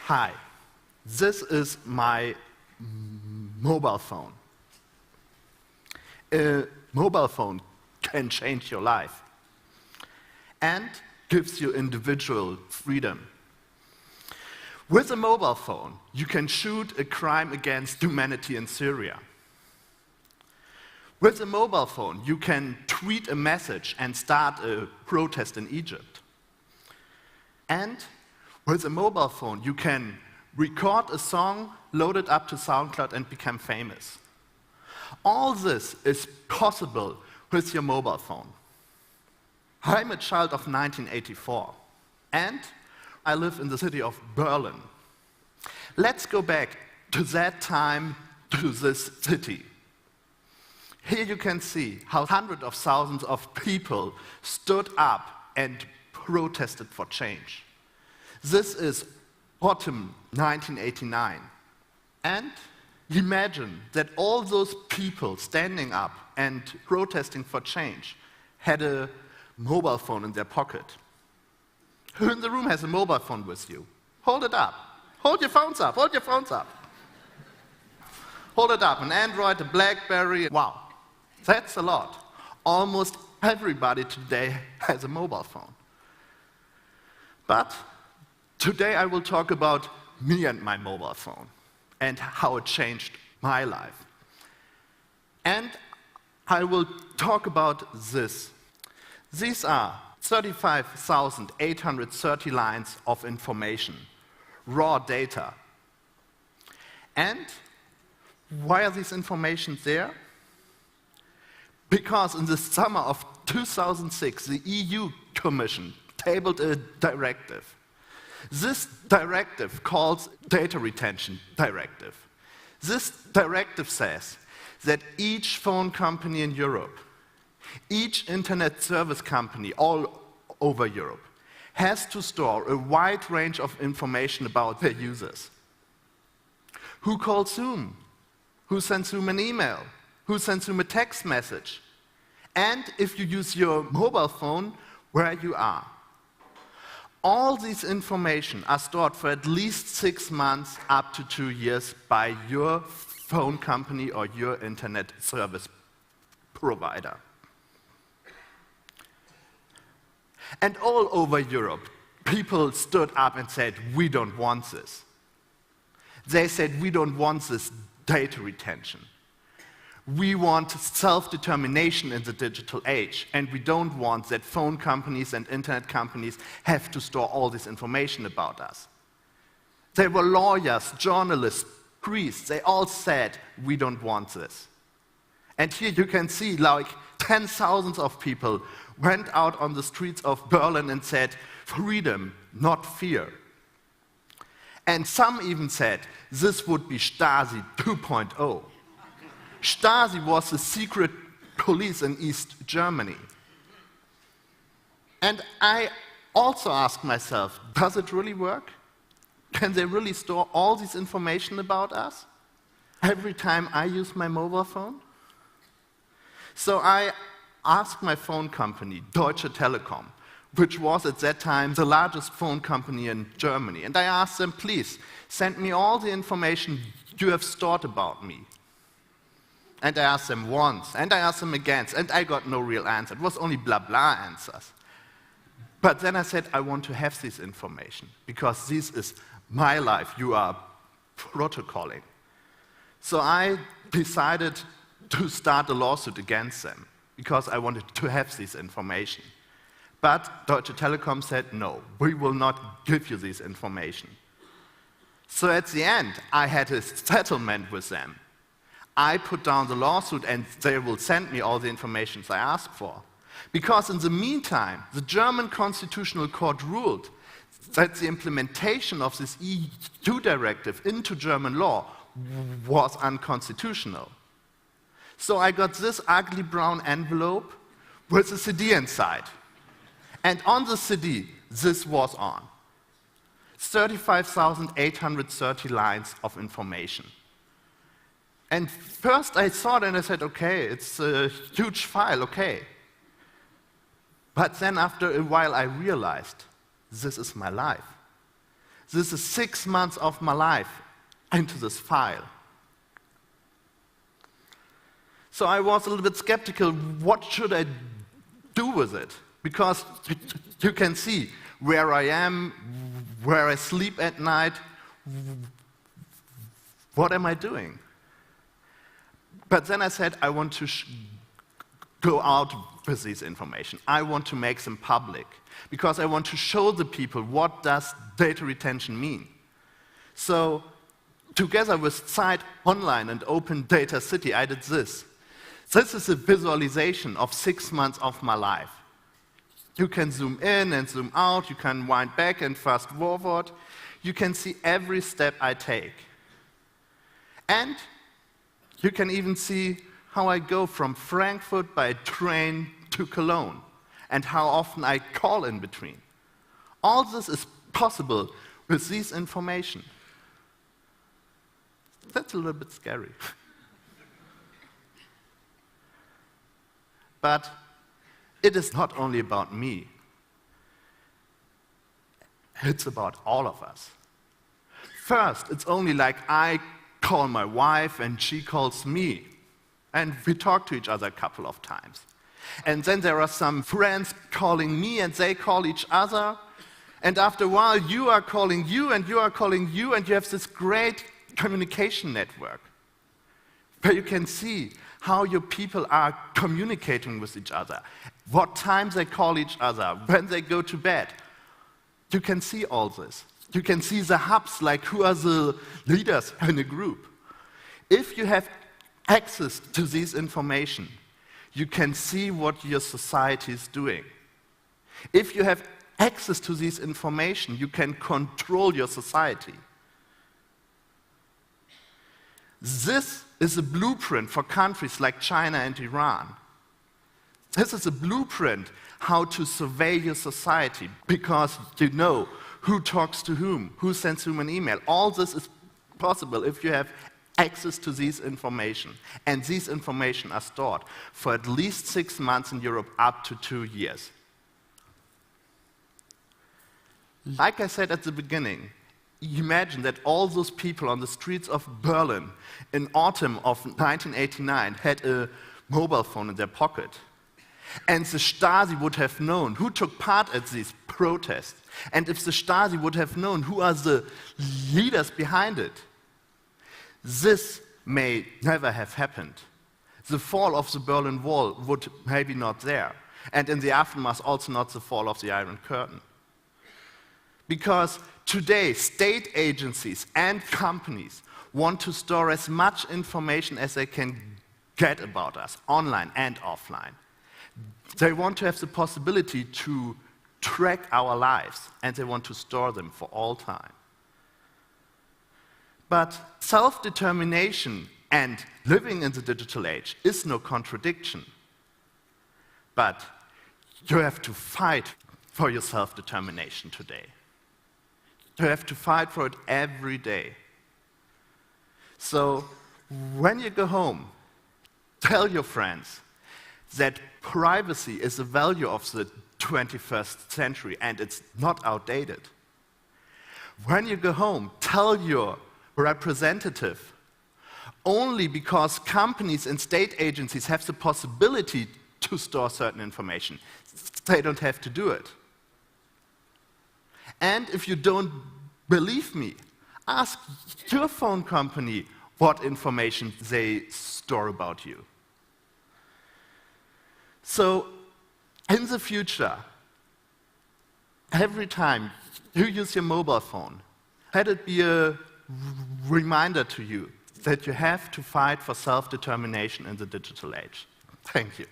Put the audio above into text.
Hi, this is my mobile phone. A mobile phone can change your life and gives you individual freedom. With a mobile phone, you can shoot a crime against humanity in Syria. With a mobile phone, you can tweet a message and start a protest in Egypt. And with a mobile phone, you can record a song, load it up to SoundCloud, and become famous. All this is possible with your mobile phone. I'm a child of 1984, and I live in the city of Berlin. Let's go back to that time, to this city. Here you can see how hundreds of thousands of people stood up and protested for change. This is autumn 1989. And imagine that all those people standing up and protesting for change had a mobile phone in their pocket. Who in the room has a mobile phone with you? Hold it up. Hold your phones up. Hold your phones up. Hold it up. An Android, a BlackBerry. Wow, that's a lot. Almost everybody today has a mobile phone. But today I will talk about me and my mobile phone and how it changed my life. And I will talk about this. These are 35,830 lines of information, raw data. And why are these information there? Because in the summer of 2006, the EU Commission tabled a directive. This directive calls Data Retention Directive. This directive says that each phone company in Europe, each internet service company all over Europe, has to store a wide range of information about their users. Who calls whom? Who sends whom an email? Who sends whom a text message? And if you use your mobile phone, where you are. All these information are stored for at least 6 months up to 2 years by your phone company or your internet service provider. And all over Europe, people stood up and said, we don't want this. They said, we don't want this data retention. We want self-determination in the digital age, and we don't want that phone companies and internet companies have to store all this information about us. There were lawyers, journalists, priests, they all said, we don't want this. And here you can see like 10,000 of people went out on the streets of Berlin and said, freedom, not fear. And some even said, this would be Stasi 2.0. Stasi was the secret police in East Germany. And I also asked myself, does it really work? Can they really store all this information about us every time I use my mobile phone? So I asked my phone company, Deutsche Telekom, which was at that time the largest phone company in Germany. And I asked them, please, send me all the information you have stored about me. And I asked them once, and I asked them again, and I got no real answer. It was only blah, blah answers. But then I said, I want to have this information, because this is my life. You are protocolling. So I decided to start a lawsuit against them, because I wanted to have this information. But Deutsche Telekom said, no, we will not give you this information. So at the end, I had a settlement with them. I put down the lawsuit and they will send me all the information I asked for. Because in the meantime, the German Constitutional Court ruled that the implementation of this EU directive into German law was unconstitutional. So I got this ugly brown envelope with a CD inside. And on the CD, this was on. 35,830 lines of information. And first I saw it and I said, okay, it's a huge file, okay. But then after a while I realized, this is my life. This is 6 months of my life into this file. So I was a little bit skeptical, what should I do with it? Because you can see where I am, where I sleep at night, what am I doing? But then I said, I want to go out with this information. I want to make them public, because I want to show the people what does data retention mean. So together with Site Online and Open Data City, I did this. This is a visualization of 6 months of my life. You can zoom in and zoom out, you can wind back and fast forward. You can see every step I take. And you can even see how I go from Frankfurt by train to Cologne, and how often I call in between. All this is possible with this information. That's a little bit scary. But it is not only about me. It's about all of us. First, it's only like I call my wife and she calls me. And we talk to each other a couple of times. And then there are some friends calling me and they call each other. And after a while, you are calling you and you are calling you, and you have this great communication network where you can see how your people are communicating with each other, what times they call each other, when they go to bed. You can see all this. You can see the hubs, like who are the leaders in a group. If you have access to this information, you can see what your society is doing. If you have access to this information, you can control your society. This is a blueprint for countries like China and Iran. This is a blueprint how to survey your society, because you know who talks to whom, who sends whom an email. All this is possible if you have access to this information. And these information are stored for at least 6 months in Europe, up to 2 years. Like I said at the beginning, imagine that all those people on the streets of Berlin in autumn of 1989 had a mobile phone in their pocket. And the Stasi would have known who took part at these protests. And if the Stasi would have known who are the leaders behind it, this may never have happened. The fall of the Berlin Wall would maybe not there. And in the aftermath, also not the fall of the Iron Curtain. Because today, state agencies and companies want to store as much information as they can get about us, online and offline. They want to have the possibility to track our lives, and they want to store them for all time. But self-determination and living in the digital age is no contradiction. But you have to fight for your self-determination today. You have to fight for it every day. So when you go home, tell your friends that privacy is a value of the 21st century and it's not outdated. When you go home, tell your representative, only because companies and state agencies have the possibility to store certain information, they don't have to do it. And if you don't believe me, ask your phone company what information they store about you. So, in the future, every time you use your mobile phone, let it be a reminder to you that you have to fight for self-determination in the digital age. Thank you.